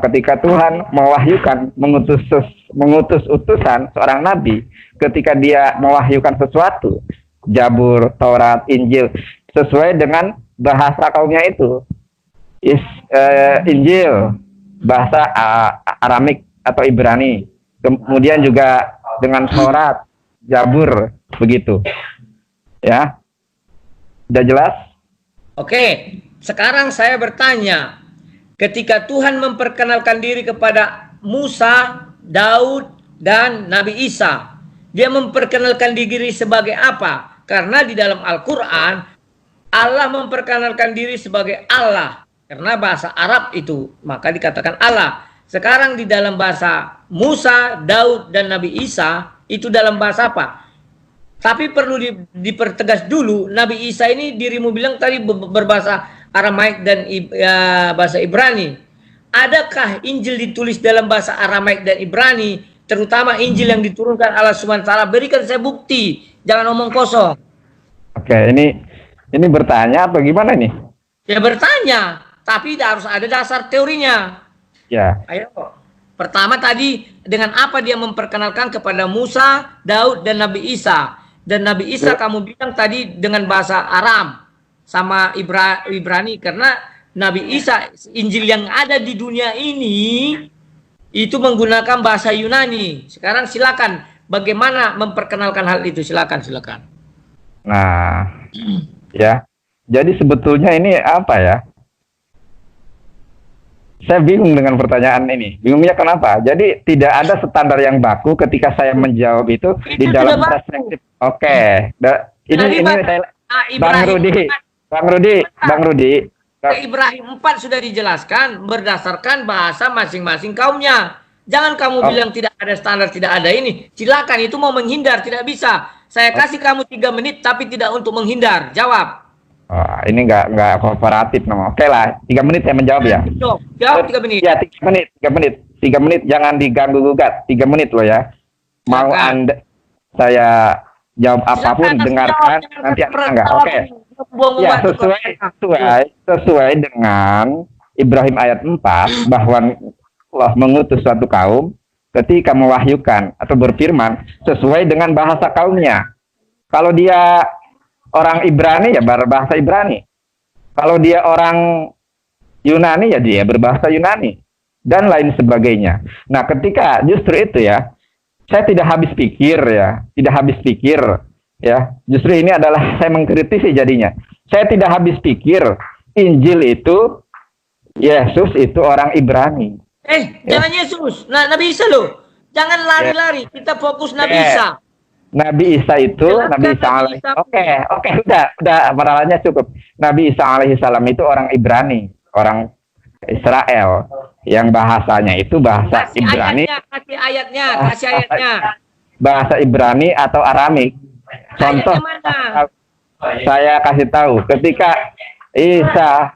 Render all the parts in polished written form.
ketika Tuhan mewahyukan, mengutus utusan seorang nabi, ketika dia mewahyukan sesuatu, Zabur, Taurat, Injil, sesuai dengan bahasa kaumnya itu. Injil bahasa Aramik atau Ibrani, kemudian juga dengan Taurat, Zabur, begitu. Ya, udah jelas? Oke, sekarang saya bertanya, ketika Tuhan memperkenalkan diri kepada Musa, Daud, dan Nabi Isa, dia memperkenalkan diri sebagai apa? Karena di dalam Al-Quran, Allah memperkenalkan diri sebagai Allah. Karena bahasa Arab itu, maka dikatakan Allah. Sekarang di dalam bahasa Musa, Daud, dan Nabi Isa, itu dalam bahasa apa? Tapi perlu dipertegas dulu, Nabi Isa ini dirimu bilang tadi berbahasa Aramaik dan bahasa Ibrani. Adakah Injil ditulis dalam bahasa Aramaik dan Ibrani, terutama Injil yang diturunkan Allah SWT? Berikan saya bukti, jangan omong kosong. Oke, ini bertanya apa gimana nih? Ya bertanya, tapi harus ada dasar teorinya. Ya. Ayo. Pertama tadi, dengan apa dia memperkenalkan kepada Musa, Daud, dan Nabi Isa? Dan Nabi Isa kamu bilang tadi dengan bahasa Aram sama Ibrani, karena Nabi Isa, Injil yang ada di dunia ini itu menggunakan bahasa Yunani. Sekarang silakan, bagaimana memperkenalkan hal itu? Silakan. Nah, ya. Jadi sebetulnya ini apa ya? Saya bingung dengan pertanyaan ini. Bingungnya kenapa? Jadi tidak ada standar yang baku ketika saya menjawab itu di dalam perspektif. Oke. Ini saya Bang Rudi. Ibrahim 4 sudah dijelaskan berdasarkan bahasa masing-masing kaumnya. Jangan kamu bilang tidak ada standar, tidak ada ini. Silakan, itu mau menghindar, tidak bisa. Saya kasih kamu 3 menit tapi tidak untuk menghindar. Jawab. Oh, ini nggak kooperatif nama. Oke lah, 3 menit saya menjawab ya. Jawab 3 menit. Ya, 3 menit, jangan diganggu gugat. 3 menit loh ya. Mau Anda saya jawab apapun, dengarkan nanti enggak. Oke. Ya, sesuai dengan Ibrahim ayat 4 bahwa Allah mengutus suatu kaum ketika mewahyukan atau berfirman sesuai dengan bahasa kaumnya. Kalau dia orang Ibrani ya berbahasa Ibrani. Kalau dia orang Yunani ya dia berbahasa Yunani dan lain sebagainya. Nah, ketika justru itu ya, saya tidak habis pikir ya. Justru ini adalah saya mengkritisi jadinya. Saya tidak habis pikir Injil itu Yesus itu orang Ibrani. Jangan Yesus. Nah, Nabi Isa loh. Jangan lari-lari. Kita fokus Nabi Isa. Nabi Isa itu, Nabi Isa Oke, udah paralannya cukup. Nabi Isa alaihissalam itu orang Ibrani, orang Israel, yang bahasanya itu bahasa Ibrani. Kasih ayatnya. Bahasa Ibrani atau Aramik. Contoh, saya kasih tahu, ketika Isa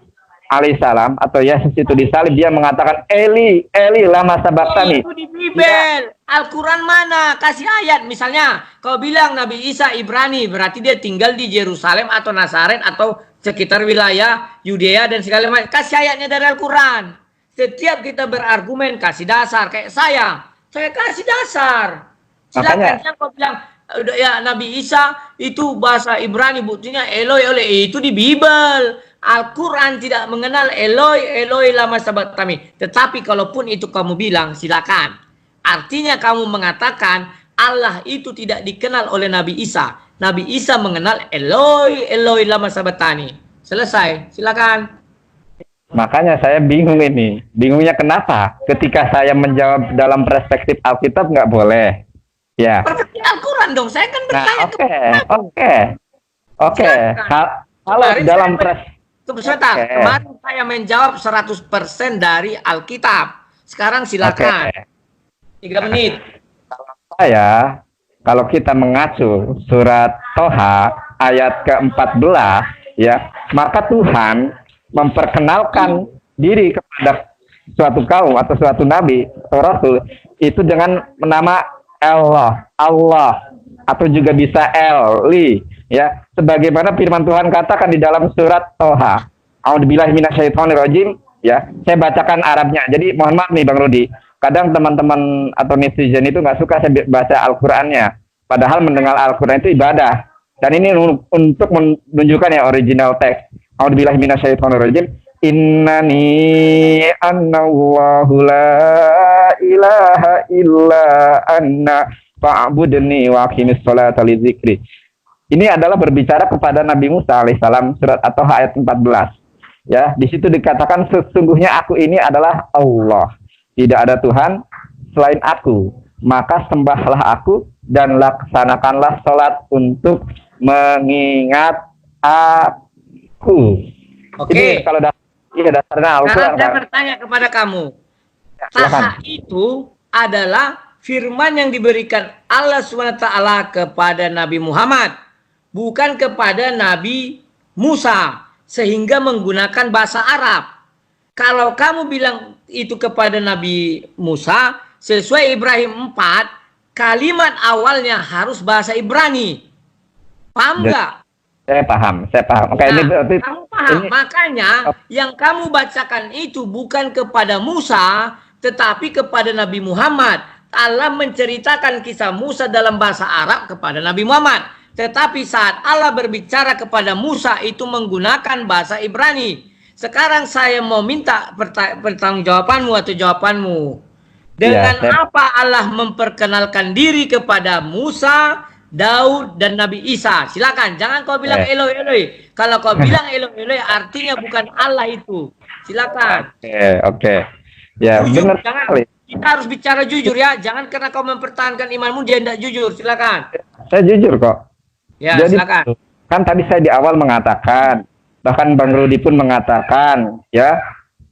alaihissalam atau Yesus itu disalib, dia mengatakan Eli lama sabachthani. Itu di Bible. Al-Quran mana? Kasih ayat. Misalnya, kau bilang Nabi Isa Ibrani, berarti dia tinggal di Yerusalem atau Nazaret atau sekitar wilayah Yudea dan segala macam. Kasih ayatnya dari Al-Quran. Setiap kita berargumen, kasih dasar. Kayak saya kasih dasar. Silakan. Kau bilang, ya Nabi Isa itu bahasa Ibrani, buktinya Eloi, itu di Bible. Al-Quran tidak mengenal Eloi lama sabachthani. Tetapi kalaupun itu kamu bilang, silakan. Artinya kamu mengatakan Allah itu tidak dikenal oleh Nabi Isa. Nabi Isa mengenal Eloi lama sabachthani. Selesai, silakan. Makanya saya bingung ini. Bingungnya kenapa? Ketika saya menjawab dalam perspektif Alkitab nggak boleh. Ya. Perspektif Al-Quran dong. Saya kan bertanya Oke. Kalau dalam sebentar, kemarin saya menjawab 100% dari Alkitab. Sekarang silakan. 3 menit. Kalau kita mengacu surat Toha ayat ke-14 ya, maka Tuhan memperkenalkan diri kepada suatu kaum atau suatu nabi atau rasul itu dengan nama Allah atau juga bisa Eli ya, sebagaimana firman Tuhan katakan di dalam surat Toha. A'udzubillahi minasyaitonirrajim. Ya, saya bacakan Arabnya. Jadi mohon maaf nih Bang Rudi, kadang teman-teman atau netizen itu nggak suka saya baca Al-Qur'annya. Padahal mendengar Al-Qur'an itu ibadah. Dan ini untuk menunjukkan ya original teks. A'udzubillahi minasyaitonirrajim. Innani annallahu la ilaha illa anna fa'budni wa aqimis sholata li dzikri. Ini adalah berbicara kepada Nabi Musa alaihissalam, surat At-Taha ayat 14. Ya, di situ dikatakan sesungguhnya aku ini adalah Allah. Tidak ada Tuhan selain aku. Maka sembahlah aku dan laksanakanlah sholat untuk mengingat aku. Oke. Ini kalau dasarnya Al-Quran. Sekarang saya bertanya kepada kamu. Ya, Taha itu adalah firman yang diberikan Allah SWT kepada Nabi Muhammad, bukan kepada Nabi Musa, sehingga menggunakan bahasa Arab. Kalau kamu bilang itu kepada Nabi Musa, sesuai Ibrahim 4, kalimat awalnya harus bahasa Ibrani. Paham nggak? Saya paham. Oke, Nah, ini berarti kamu paham. ini, Makanya yang kamu bacakan itu bukan kepada Musa, tetapi kepada Nabi Muhammad. Allah menceritakan kisah Musa dalam bahasa Arab kepada Nabi Muhammad. Tetapi saat Allah berbicara kepada Musa itu menggunakan bahasa Ibrani. Sekarang saya mau minta pertanggungjawabanmu atau jawabanmu. Dengan apa Allah memperkenalkan diri kepada Musa, Daud, dan Nabi Isa? Silakan, jangan kau bilang Eloi, Eloi. Kalau kau bilang Eloi, Eloi artinya bukan Allah itu. Silakan. Oke. Ya, jujur, benar sekali. Kita harus bicara jujur ya. Jangan karena kau mempertahankan imanmu dia tidak jujur. Silakan. Saya jujur kok. Ya, jadi, silakan. kan tadi saya di awal mengatakan, bahkan Bang Rudi pun mengatakan, ya,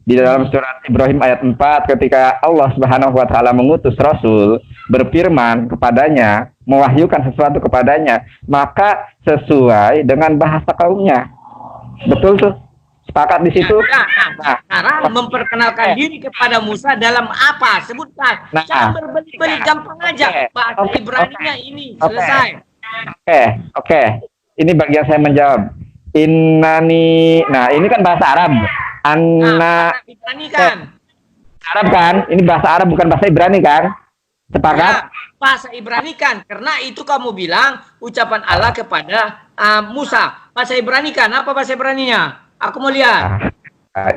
di dalam surat Ibrahim ayat 4, ketika Allah Subhanahu wa taala mengutus Rasul, berfirman kepadanya, mewahyukan sesuatu kepadanya, maka sesuai dengan bahasa kaumnya. Betul tuh? Sepakat di situ? Sekarang memperkenalkan diri kepada Musa dalam apa? Sebutkan. Jangan berbeli-beli, gampang aja. Bahasa Ibraninya ini selesai. Oke. Ini bagian saya menjawab. Innani. Nah, ini kan bahasa Arab. Ibrani kan. Arab kan? Ini bahasa Arab bukan bahasa Ibrani kan? Sepakat? Ya, bahasa Ibrani kan. Karena itu kamu bilang ucapan Allah kepada Musa. Bahasa Ibrani kan? Apa bahasa Ibraninya? Aku mau lihat.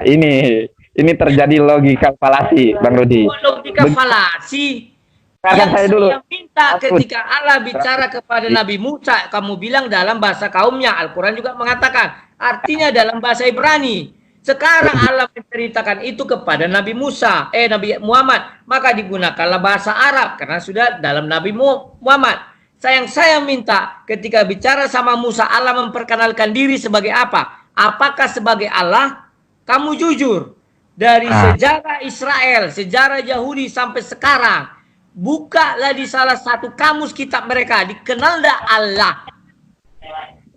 Ini terjadi logika falasi, Bang Rudi. Logika falasi. Yang saya minta ketika Allah bicara kepada Nabi Musa, kamu bilang dalam bahasa kaumnya. Al-Quran juga mengatakan, artinya dalam bahasa Ibrani. Sekarang Allah menceritakan itu kepada Nabi Musa, Nabi Muhammad. Maka digunakanlah bahasa Arab, karena sudah dalam Nabi Muhammad. Saya minta ketika bicara sama Musa, Allah memperkenalkan diri sebagai apa? Apakah sebagai Allah? Kamu jujur. Dari sejarah Israel, sejarah Yahudi sampai sekarang, bukalah di salah satu kamus kitab mereka, dikenal dah Allah.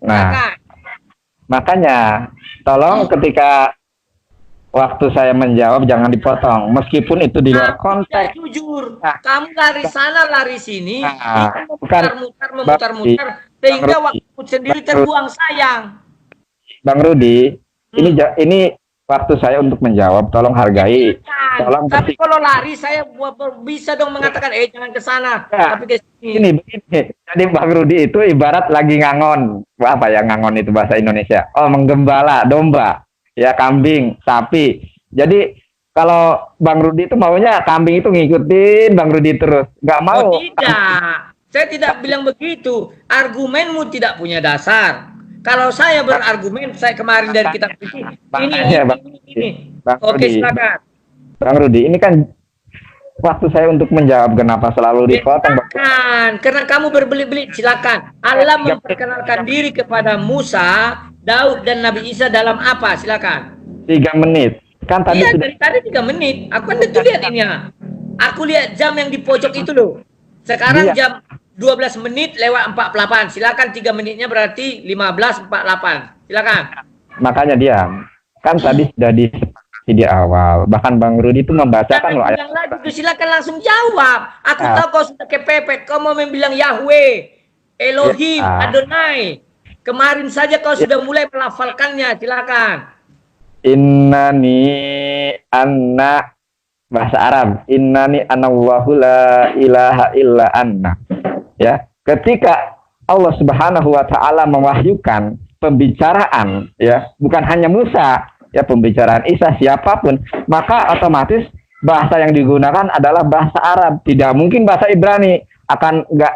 Nah, makanya tolong ketika waktu saya menjawab jangan dipotong, meskipun itu di luar konteks. Jujur, kamu lari sana lari sini, memutar-mutar, sehingga waktu sendiri terbuang, sayang. Bang Rudi, ini waktu saya untuk menjawab, tolong hargai. Tolong. Tapi kalau lari saya bisa dong mengatakan jangan ke sana, tapi ke sini. Begini. Jadi Bang Rudi itu ibarat lagi ngangon. Apa ya ngangon itu bahasa Indonesia? Oh, menggembala domba, ya kambing, sapi. Jadi kalau Bang Rudi itu maunya kambing itu ngikutin Bang Rudi terus, nggak mau. Oh, tidak. Saya tidak bilang begitu. Argumenmu tidak punya dasar. Kalau saya berargumen, saya kemarin dari kitab suci, ini. Oke, silakan. Bang Rudi, ini kan waktu saya untuk menjawab kenapa selalu dipotong. Karena kamu berbelit-belit, silakan. Allah memperkenalkan diri kepada Musa, Daud, dan Nabi Isa dalam apa? Silakan. 3 menit. Kan tadi sudah. Dari tadi 3 menit. Aku kan itu lihat ini ya. Aku lihat jam yang di pojok itu loh. Sekarang jam 12 menit lewat 48. Silakan 3 menitnya berarti 15.48. Silakan. Makanya diam. Kan tadi sudah disepakati di awal. Bahkan Bang Rudi itu membacakan loh ayat. Silakan langsung jawab. Aku tahu kau sudah kepepet. Kau mau bilang Yahweh, Elohim, Adonai. Kemarin saja kau sudah mulai melafalkannya. Silakan. innani anna, bahasa Arab, innani anallahu la ilaha illa anna. Ya, ketika Allah Subhanahu wa taala mewahyukan pembicaraan, ya, bukan hanya Musa, ya, pembicaraan Isa siapapun, maka otomatis bahasa yang digunakan adalah bahasa Arab. Tidak mungkin bahasa Ibrani, akan nggak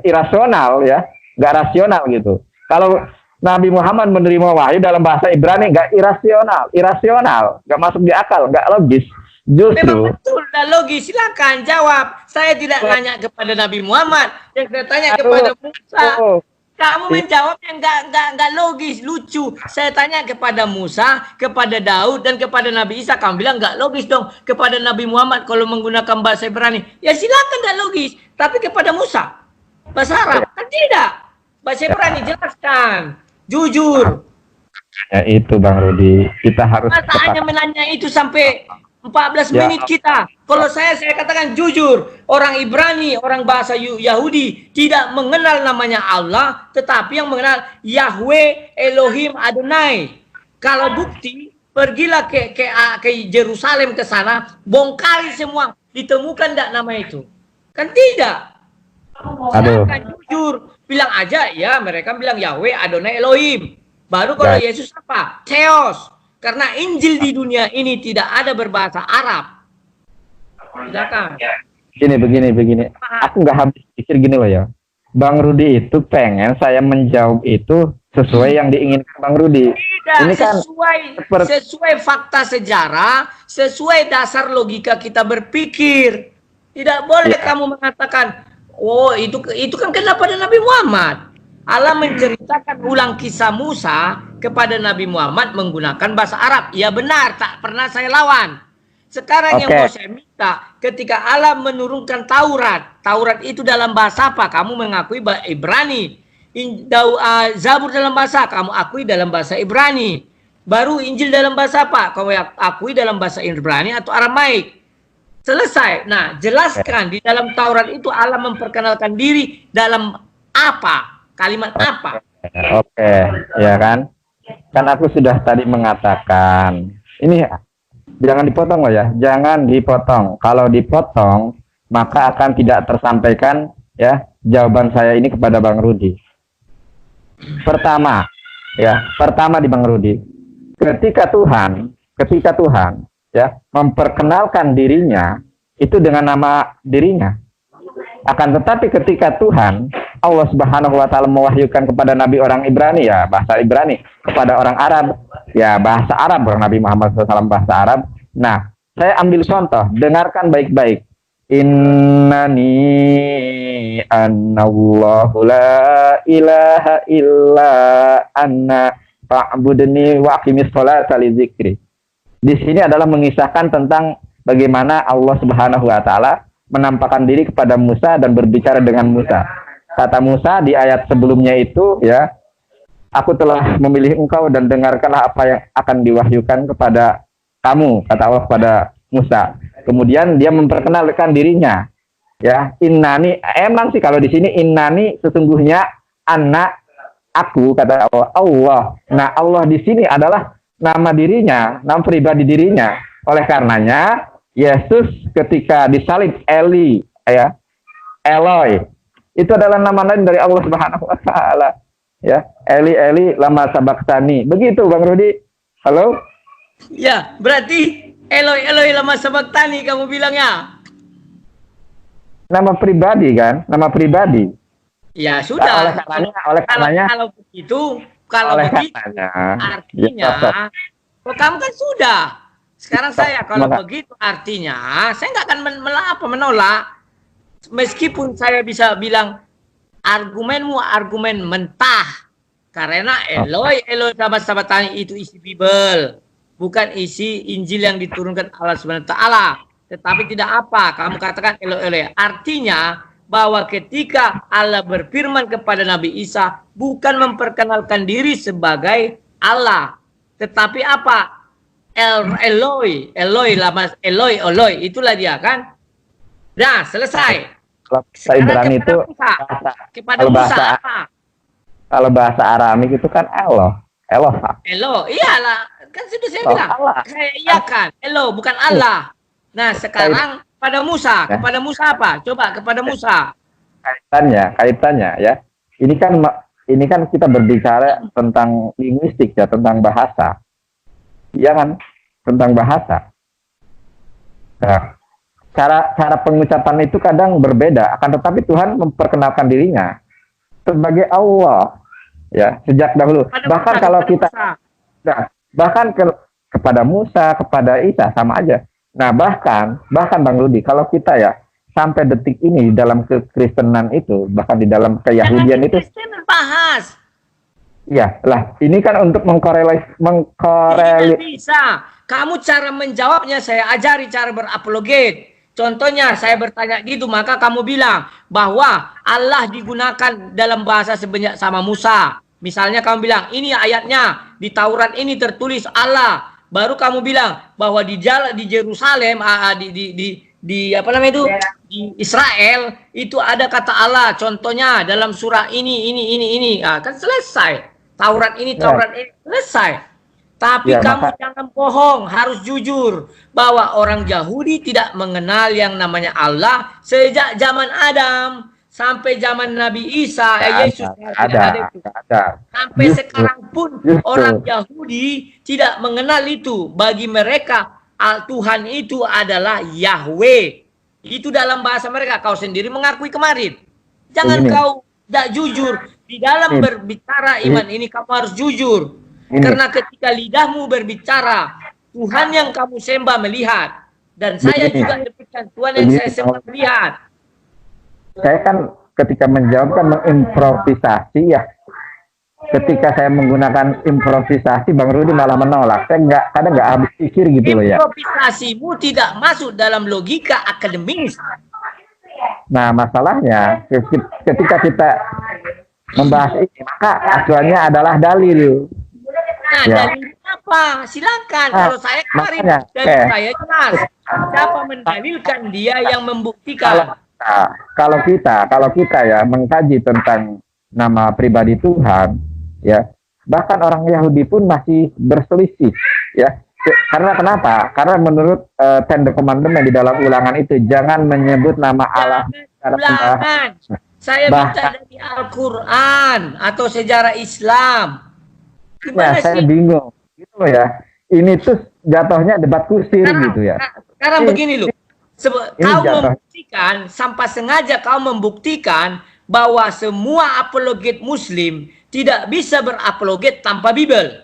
irasional, ya, nggak rasional gitu. Kalau Nabi Muhammad menerima wahyu dalam bahasa Ibrani, nggak irasional, nggak masuk di akal, nggak logis. Justru memang betul dan logis. Silakan jawab. Saya tidak nanya kepada Nabi Muhammad, yang saya tanya kepada Musa. Kamu menjawab yang nggak logis, lucu. Saya tanya kepada Musa, kepada Daud, dan kepada Nabi Isa. Kamu bilang nggak logis dong. Kepada Nabi Muhammad kalau menggunakan bahasa Ibrani, ya silakan nggak logis. Tapi kepada Musa, bahasa Arab kan tidak. Bahasa Ibrani jelaskan, jujur. Ya itu Bang Rudi, kita harus Masa hanya menanya itu sampai 14 menit kita. Kalau saya katakan jujur, orang Ibrani, orang bahasa Yahudi tidak mengenal namanya Allah, tetapi yang mengenal Yahweh, Elohim, Adonai. Kalau bukti, pergilah ke Yerusalem ke sana, bongkari semua, ditemukan tidak nama itu? Kan tidak. Silakan jujur, bilang aja ya, mereka bilang Yahweh, Adonai, Elohim. Baru kalau Yesus apa? Theos. Karena Injil di dunia ini tidak ada berbahasa Arab. Silakan. Begini. Aku nggak habis pikir gini loh ya. Bang Rudi itu pengen saya menjawab itu sesuai yang diinginkan Bang Rudi. Tidak, ini kan sesuai fakta sejarah, sesuai dasar logika kita berpikir. Tidak boleh kamu mengatakan, oh itu kan kenapa ada Nabi Muhammad. Allah menceritakan ulang kisah Musa kepada Nabi Muhammad menggunakan bahasa Arab. Ya benar, tak pernah saya lawan. Sekarang yang mau saya minta, ketika Allah menurunkan Taurat, Taurat itu dalam bahasa apa? Kamu mengakui bahasa Ibrani. Zabur dalam bahasa, kamu akui dalam bahasa Ibrani. Baru Injil dalam bahasa apa? Kamu akui dalam bahasa Ibrani atau Aramaik. Selesai. Nah, jelaskan di dalam Taurat itu Allah memperkenalkan diri dalam apa? Kalimat apa? Oke, ya kan? Kan aku sudah tadi mengatakan, ini jangan dipotong loh ya, jangan dipotong. Kalau dipotong, maka akan tidak tersampaikan ya jawaban saya ini kepada Bang Rudi. Pertama di Bang Rudi, ketika Tuhan ya memperkenalkan dirinya itu dengan nama dirinya. Akan tetapi ketika Tuhan Allah Subhanahu wa taala mewahyukan kepada nabi orang Ibrani ya bahasa Ibrani, kepada orang Arab ya bahasa Arab, Nabi Muhammad SAW bahasa Arab. Nah, saya ambil contoh, dengarkan baik-baik. Innani anallahu la ilaha illa anna fa'budni wa aqimis sholata li dzikri. Di sini adalah mengisahkan tentang bagaimana Allah Subhanahu wa taala menampakkan diri kepada Musa dan berbicara dengan Musa. Kata Musa di ayat sebelumnya itu ya, aku telah memilih engkau dan dengarkanlah apa yang akan diwahyukan kepada kamu, kata Allah kepada Musa. Kemudian dia memperkenalkan dirinya. Ya, innani, emang sih kalau di sini innani sesungguhnya anak aku, kata Allah. Nah, Allah di sini adalah nama dirinya, nama pribadi dirinya. Oleh karenanya Yesus ketika disalib Eli, ya, Eloi, itu adalah nama lain dari Allah Subhanahu wa taala. Ya, Eli lama sabaqtani. Begitu Bang Rudi. Halo? Ya, berarti Eloi lama sabaqtani kamu bilangnya. Nama pribadi kan? Nama pribadi. Ya, sudah. Oleh karenanya kalau begitu artinya kamu kan sudah. Sekarang saya kalau begitu artinya saya nggak akan menolak. Meskipun saya bisa bilang argumenmu argumen mentah, karena Eloi sama sahabatani itu isi Bible, bukan isi Injil yang diturunkan Allah SWT. Tetapi tidak apa, kamu katakan Eloi. Artinya bahwa ketika Allah berfirman kepada Nabi Isa, bukan memperkenalkan diri sebagai Allah, tetapi apa? Eloi, itulah dia kan? Nah, selesai. Bahasa Ibrani itu kepada Musa apa? Kalau bahasa Aramik itu kan Eloh, iyalah. Kan sudah saya Oh, bilang. Allah. Saya iyakan. Hello, bukan Allah. Nah, sekarang kepada Musa. Kepada Musa apa? Coba kepada Musa. Kaitannya ya. Ini kan kita berbicara tentang linguistik ya, tentang bahasa. Iya kan? Tentang bahasa. Nah, cara pengucapan itu kadang berbeda, akan tetapi Tuhan memperkenalkan dirinya sebagai Allah ya sejak dahulu. Bahkan kalau kita kepada Musa, kepada Isa sama aja. Nah, bahkan Bang Rudi, kalau kita ya sampai detik ini di dalam kekristenan itu, bahkan di dalam keyahudian itu bahas. Ya, lah ini kan untuk Tidak bisa. Kamu cara menjawabnya saya ajari cara berapologet. Contohnya saya bertanya gitu, maka kamu bilang bahwa Allah digunakan dalam bahasa sebanyak sama Musa. Misalnya kamu bilang, ini ayatnya di Taurat ini tertulis Allah. Baru kamu bilang bahwa di Yerusalem, di apa namanya itu, di Israel itu ada kata Allah. Contohnya dalam surah ini. Kan selesai. Taurat ini selesai. Tapi kamu jangan bohong, harus jujur bahwa orang Yahudi tidak mengenal yang namanya Allah sejak zaman Adam sampai zaman Nabi Isa, Yesus ada. Sampai sekarang pun orang Yahudi tidak mengenal itu. Bagi mereka Tuhan itu adalah Yahweh. Itu dalam bahasa mereka. Kau sendiri mengakui kemarin. Jangan kau tidak jujur. Di dalam berbicara iman ini kamu harus jujur. Karena ketika lidahmu berbicara, Tuhan yang kamu sembah melihat. Dan saya juga demikian, Tuhan yang saya sembah melihat. Saya kan ketika menjawab kan mengimprovisasi ya. Ketika saya menggunakan improvisasi, Bang Rudi malah menolak. Saya kadang nggak habis pikir gitu loh ya. Improvisasimu tidak masuk dalam logika akademis. Nah, masalahnya ketika kita membahas ini, maka acuannya adalah dalil. Nah, dalil apa? Silakan. Kalau saya kemarin dari saya jelas. Siapa mendalilkan, dia yang membuktikan. Kalau kita ya mengkaji tentang nama pribadi Tuhan, ya bahkan orang Yahudi pun masih berselisih, ya. Karena kenapa? Karena menurut Ten Commandment di dalam Ulangan itu jangan menyebut nama Allah. Ulangan. Saya minta dari Al-Quran atau sejarah Islam. Gimana saya bingung, gitu ya. Ini tuh jatuhnya debat kusir gitu ya. Sekarang begini loh, kau membuktikan, sampai sengaja kau membuktikan bahwa semua apologet Muslim tidak bisa berapologet tanpa Bible.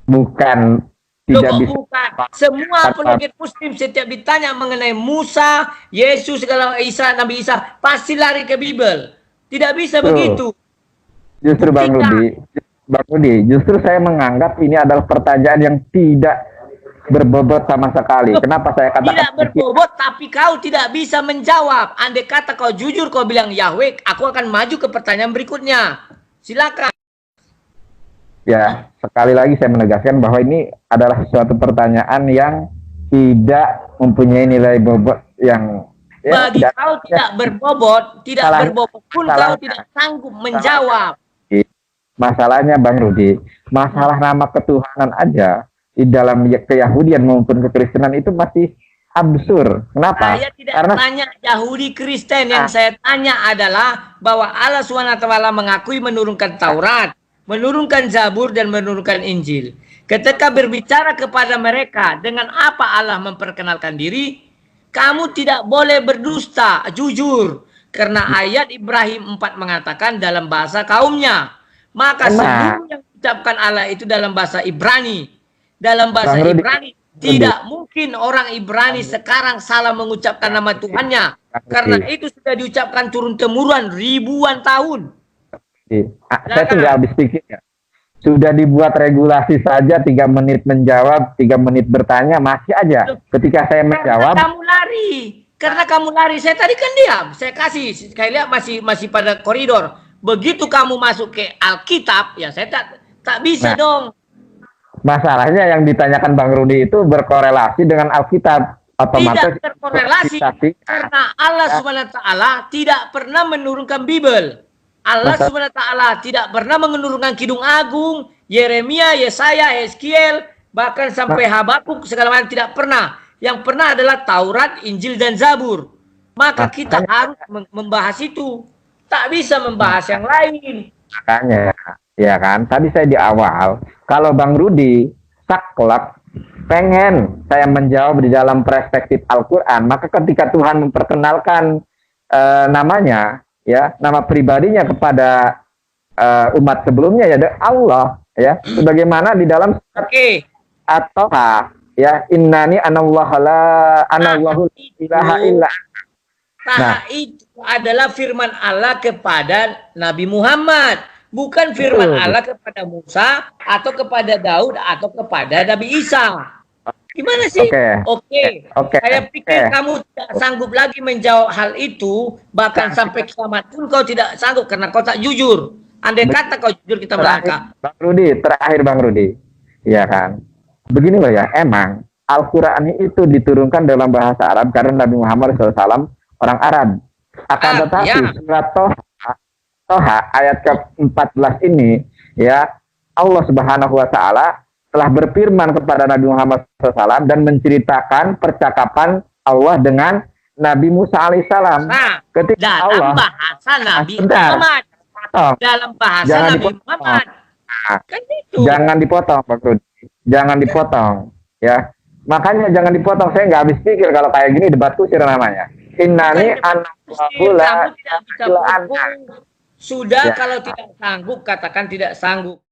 Bukan. Bukan. Semua apologet Muslim setiap ditanya mengenai Musa, Yesus, segala Nabi Isa, pasti lari ke Bible. Tidak bisa begitu. Justru Bang Rudi, justru saya menganggap ini adalah pertanyaan yang tidak berbobot sama sekali. Kenapa saya katakan tidak berbobot, tapi kau tidak bisa menjawab. Andai kata kau jujur, kau bilang Yahweh, aku akan maju ke pertanyaan berikutnya. Silakan. Ya, sekali lagi saya menegaskan bahwa ini adalah suatu pertanyaan yang tidak mempunyai nilai bobot yang bagi kau tidak berbobot, pun kau tidak sanggup menjawab. Masalahnya Bang Rudi, masalah nama ketuhanan aja di dalam keyahudian maupun kekristenan itu masih absurd. Kenapa? Saya tidak tanya Yahudi Kristen, yang saya tanya adalah bahwa Allah SWT mengakui menurunkan Taurat, menurunkan Zabur, dan menurunkan Injil. Ketika berbicara kepada mereka dengan apa Allah memperkenalkan diri, kamu tidak boleh berdusta, jujur. Karena ayat Ibrahim 4 mengatakan dalam bahasa kaumnya. Maka seluruh yang diucapkan Allah itu dalam bahasa Ibrani. Dalam bahasa Ibrani, tidak mungkin orang Ibrani sekarang salah mengucapkan nama Tuhannya. Karena itu sudah diucapkan turun-temurun ribuan tahun. Saya tuh nggak habis pikir ya. Sudah dibuat regulasi saja 3 menit menjawab, 3 menit bertanya, masih aja. Ketika saya menjawab, karena kamu lari. Saya tadi kan diam. Saya kasih, sekali lihat masih pada koridor. Begitu kamu masuk ke Alkitab, ya saya tak bisa dong. Masalahnya yang ditanyakan Bang Rudi itu berkorelasi dengan Alkitab. Otomatis tidak berkorelasi karena Allah SWT tidak pernah menurunkan Bible. Allah SWT tidak pernah menurunkan Kidung Agung, Yeremia, Yesaya, Ezekiel, bahkan sampai Habakuk segala macam tidak pernah. Yang pernah adalah Taurat, Injil, dan Zabur. Maka kita harus membahas itu. Tak bisa membahas yang lain. Makanya, ya kan, tadi saya di awal, kalau Bang Rudi saklek pengen saya menjawab di dalam perspektif Al-Quran, maka ketika Tuhan memperkenalkan namanya, ya, nama pribadinya kepada umat sebelumnya, ya Allah, ya, sebagaimana di dalam atau ya, innani anallahu la anallahu ilaha illa. Nah, itu adalah firman Allah kepada Nabi Muhammad, bukan firman Allah kepada Musa atau kepada Daud atau kepada Nabi Isa. Gimana sih? Oke. Saya pikir kamu tidak sanggup lagi menjawab hal itu, bahkan sampai kiamat pun kau tidak sanggup karena kau tak jujur. Andai kata kau jujur, kita melangkah. Bang Rudi, terakhir Bang Rudi, ya kan? Begini loh ya, emang Al-Quran itu diturunkan dalam bahasa Arab karena Nabi Muhammad SAW orang Arab. Akan tetapi surat Toha ayat ke-14 ini, ya, Allah Subhanahu Wa Taala telah berfirman kepada Nabi Muhammad SAW dan menceritakan percakapan Allah dengan Nabi Musa alaihissalam. Nah, ketika dalam Allah bahasa Nabi Muhammad. Dalam bahasa Nabi Muhammad. Kan itu. Jangan dipotong, Pak Rudi. Jangan dipotong, ya. Makanya jangan dipotong. Saya nggak habis pikir kalau kayak gini debat kusir namanya. Innani Sudah, kalau tidak sanggup katakan tidak sanggup.